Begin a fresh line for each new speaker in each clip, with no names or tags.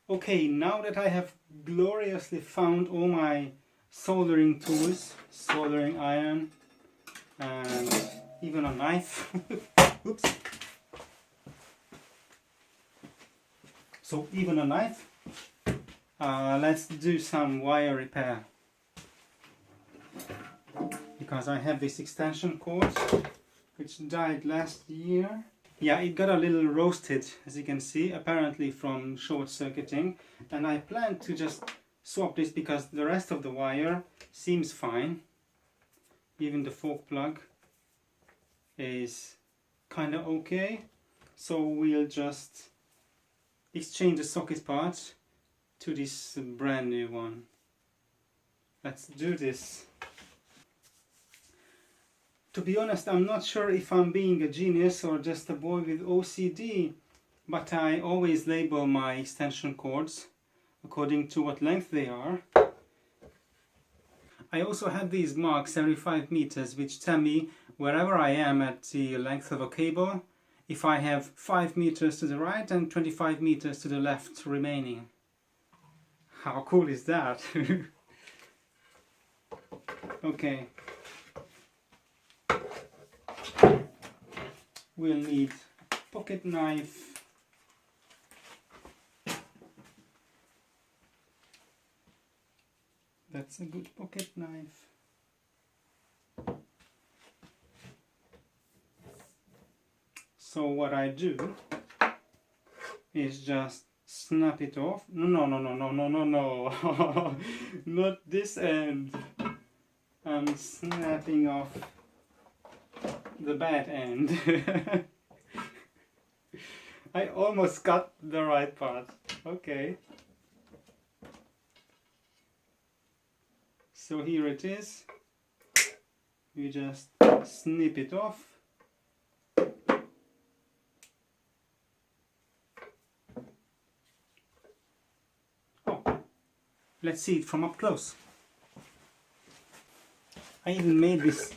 Okay, now that I have gloriously found all my soldering tools, soldering iron, and even a knife. Oops. So even a knife. Let's do some wire repair. Because I have this extension cord, which died last year. Yeah, it got a little roasted, as you can see, apparently from short circuiting. And I plan to just swap this because the rest of the wire seems fine. Even the fork plug is kind of okay. So we'll just exchange the socket part to this brand new one. Let's do this. To be honest, I'm not sure if I'm being a genius or just a boy with OCD, but I always label my extension cords according to what length they are. I also have these marks every 5 meters which tell me wherever I am at the length of a cable, if I have 5 meters to the right and 25 meters to the left remaining. How cool is that? Okay. We'll need a pocket knife, that's a good pocket knife. So what I do is just snap it off. No, not this end. I'm snapping off the bad end. I almost got the right part. Okay. So here it is. You just snip it off. Oh, let's see it from up close. I even made this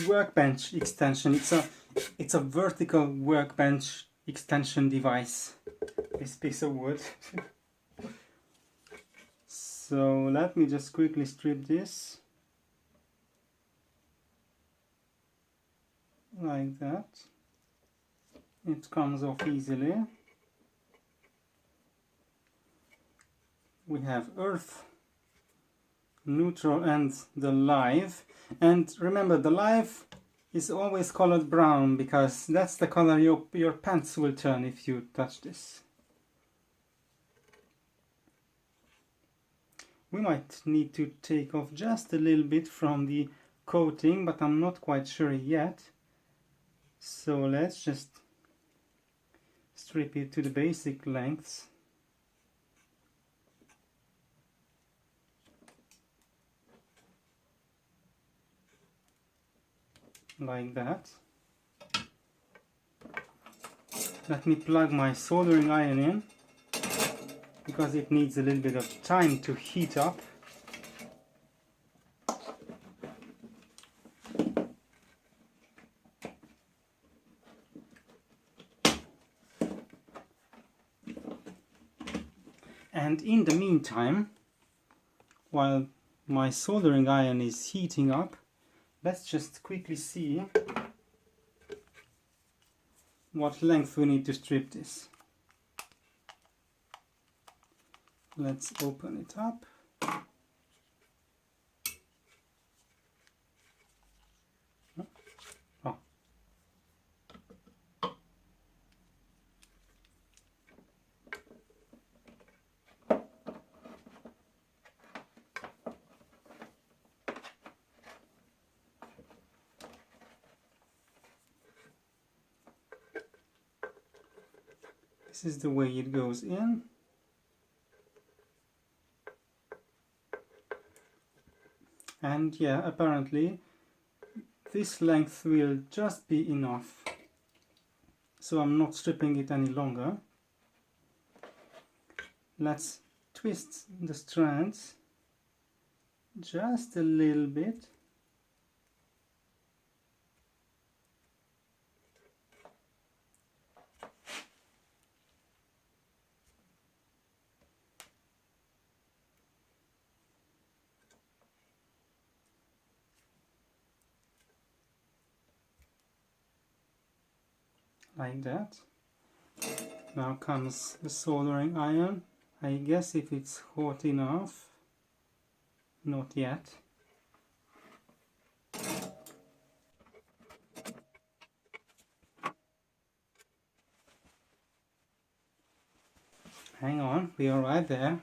workbench extension. It's a vertical workbench extension device. This piece of wood. So let me just quickly strip this. Like that. It comes off easily. We have earth, neutral and the live. And remember, the live is always colored brown because that's the color your pants will turn if you touch this. We might need to take off just a little bit from the coating, but I'm not quite sure yet. So let's just strip it to the basic lengths. Like that. Let me plug my soldering iron in because it needs a little bit of time to heat up. And in the meantime, while my soldering iron is heating up, let's just quickly see what length we need to strip this. Let's open it up. Oh. This is the way it goes in. And yeah, apparently this length will just be enough. So I'm not stripping it any longer. Let's twist the strands just a little bit. like that. Now comes the soldering iron. I guess if it's hot enough. Not yet. Hang on, we are right there.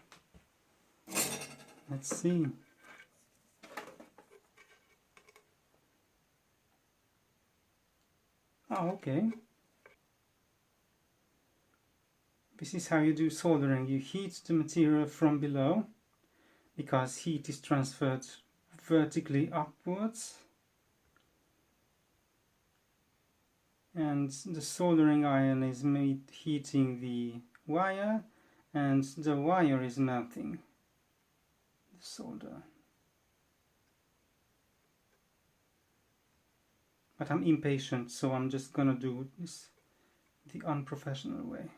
Let's see. Oh, okay. This is how you do soldering. You heat the material from below, because heat is transferred vertically upwards. And the soldering iron is made heating the wire, and the wire is melting the solder. But I'm impatient, so I'm just gonna do this the unprofessional way.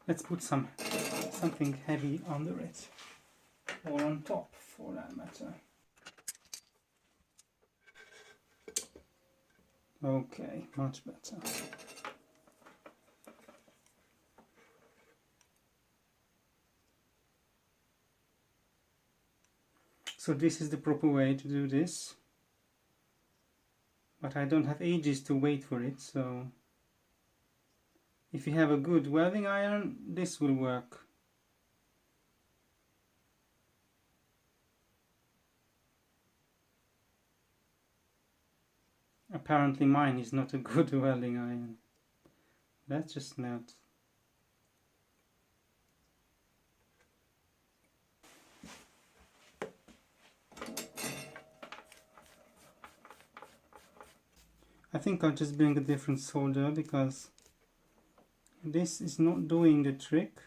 Let's put something heavy under it, or on top for that matter. Okay, much better. So this is the proper way to do this, but I don't have ages to wait for it, so if you have a good welding iron, this will work. Apparently mine is not a good welding iron. Let's just melt. I think I'll just bring a different solder because this is not doing the trick.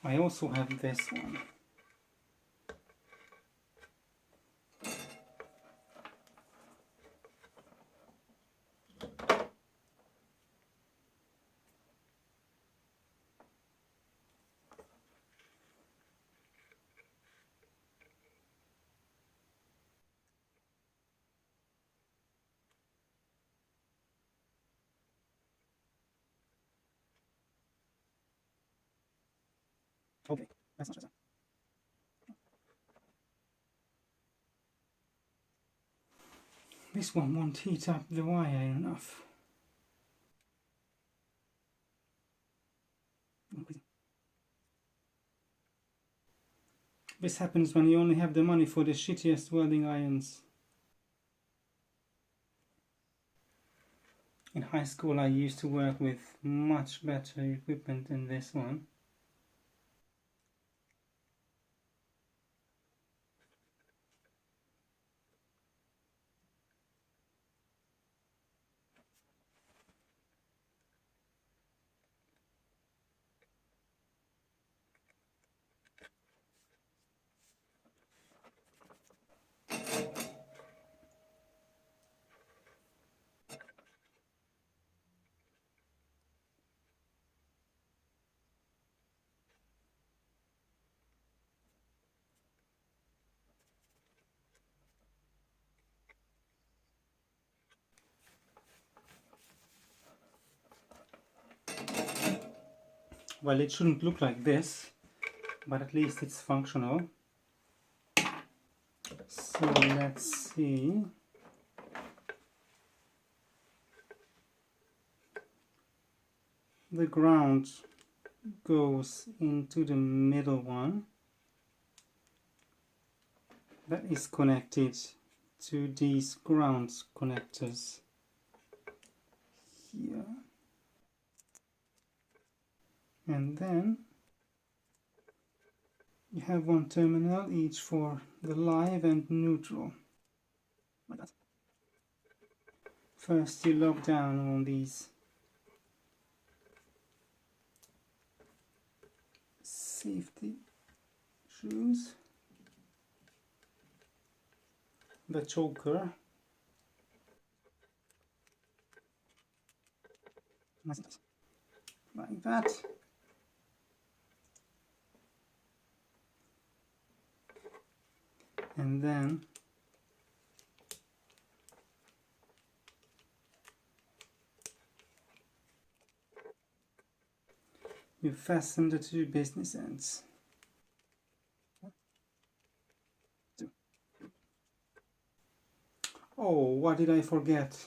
I also have this one. Okay, that's not better. This one won't heat up the wire enough. This happens when you only have the money for the shittiest welding irons. In high school I used to work with much better equipment than this one. Well, it shouldn't look like this, but at least it's functional. So let's see. The ground goes into the middle one. That is connected to these ground connectors here. And then you have one terminal each for the live and neutral, like that. First you lock down on these safety shoes, the choker, like that. and then you fasten the two business ends. Oh, what did I forget?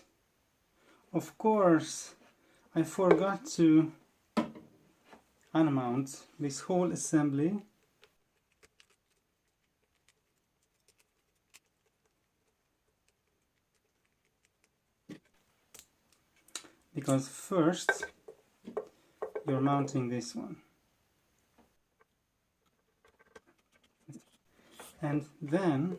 Of course, I forgot to unmount this whole assembly. Because first you're mounting this one. And then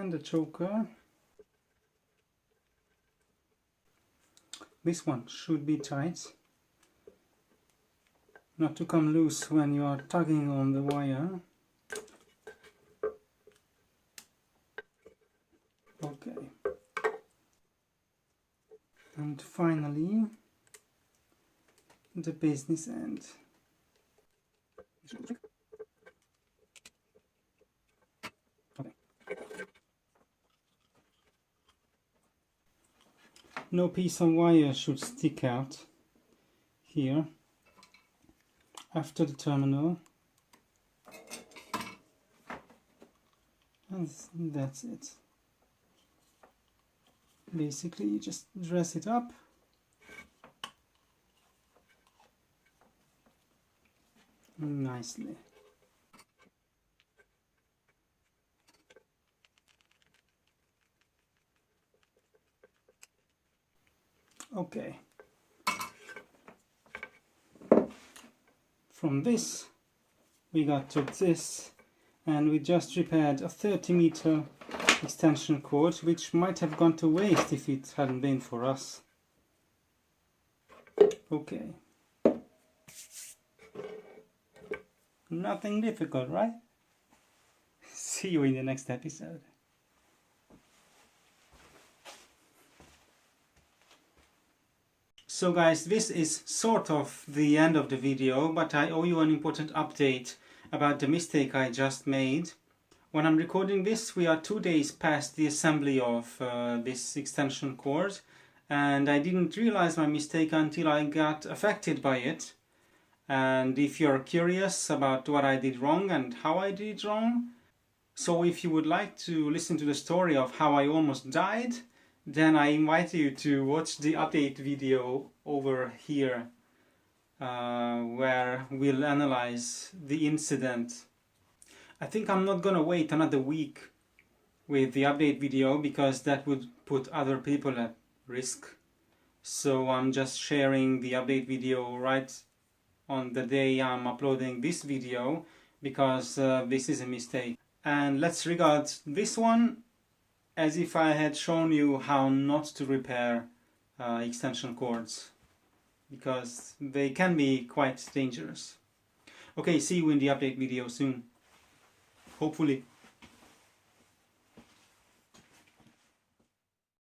the choker. This one should be tight, not to come loose when you are tugging on the wire. Okay. And finally, the business end. Okay. No piece of wire should stick out here after the terminal. And that's it. Basically, you just dress it up. Nicely. Okay. From this, we got to this, and we just repaired a 30-meter extension cord, which might have gone to waste if it hadn't been for us. Okay. Nothing difficult, right? See you in the next episode. So guys, this is sort of the end of the video, but I owe you an important update about the mistake I just made. When I'm recording this, we are 2 days past the assembly of this extension cord, and I didn't realize my mistake until I got affected by it. And if you're curious about what I did wrong and how I did it wrong, so if you would like to listen to the story of how I almost died, then I invite you to watch the update video over here, where we'll analyze the incident. I think I'm not gonna wait another week with the update video because that would put other people at risk. So I'm just sharing the update video right on the day I'm uploading this video because this is a mistake. And let's regard this one as if I had shown you how not to repair extension cords, because they can be quite dangerous. Okay, see you in the update video soon. Hopefully.